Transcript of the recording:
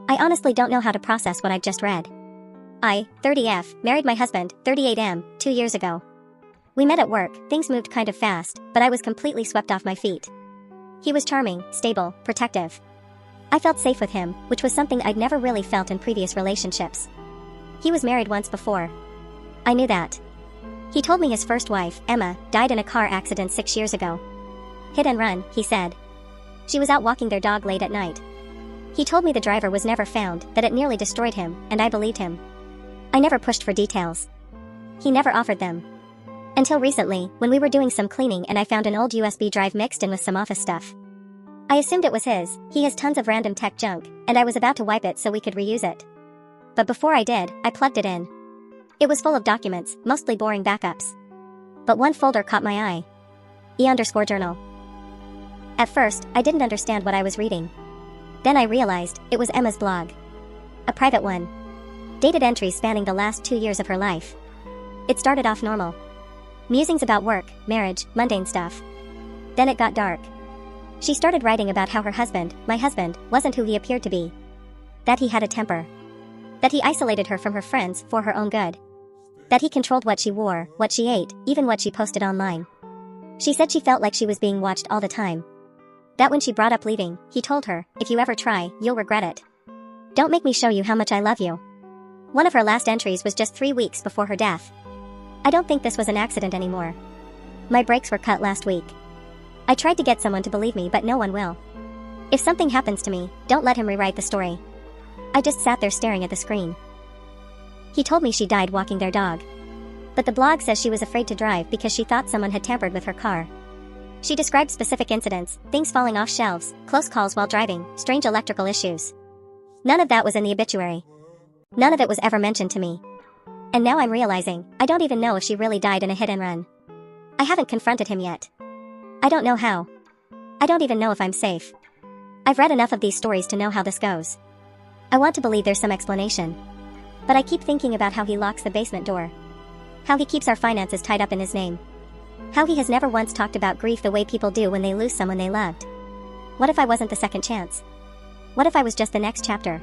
I honestly don't know how to process what I've just read. I, 30F, married my husband, 38M, 2 years ago. We met at work, things moved kind of fast, but I was completely swept off my feet. He was charming, stable, protective. I felt safe with him, which was something I'd never really felt in previous relationships. He was married once before. I knew that. He told me his first wife, Emma, died in a car accident 6 years ago. Hit and run, he said. She was out walking their dog late at night. He told me the driver was never found, that it nearly destroyed him, and I believed him. I never pushed for details. He never offered them. Until recently, when we were doing some cleaning and I found an old USB drive mixed in with some office stuff. I assumed it was his. He has tons of random tech junk, and I was about to wipe it so we could reuse it. But before I did, I plugged it in. It was full of documents, mostly boring backups. But one folder caught my eye. E_journal. At first, I didn't understand what I was reading. Then I realized, it was Emma's blog. A private one. Dated entries spanning the last 2 years of her life. It started off normal. Musings about work, marriage, mundane stuff. Then it got dark. She started writing about how her husband, my husband, wasn't who he appeared to be. That he had a temper. That he isolated her from her friends for her own good. That he controlled what she wore, what she ate, even what she posted online. She said she felt like she was being watched all the time. That when she brought up leaving, he told her, if you ever try, you'll regret it. Don't make me show you how much I love you. One of her last entries was just 3 weeks before her death. I don't think this was an accident anymore. My brakes were cut last week. I tried to get someone to believe me, but no one will. If something happens to me, don't let him rewrite the story. I just sat there staring at the screen. He told me she died walking their dog. But the blog says she was afraid to drive because she thought someone had tampered with her car. She described specific incidents, things falling off shelves, close calls while driving, strange electrical issues. None of that was in the obituary. None of it was ever mentioned to me. And now I'm realizing, I don't even know if she really died in a hit and run. I haven't confronted him yet. I don't know how. I don't even know if I'm safe. I've read enough of these stories to know how this goes. I want to believe there's some explanation. But I keep thinking about how he locks the basement door. How he keeps our finances tied up in his name. How he has never once talked about grief the way people do when they lose someone they loved. What if I wasn't the second chance? What if I was just the next chapter?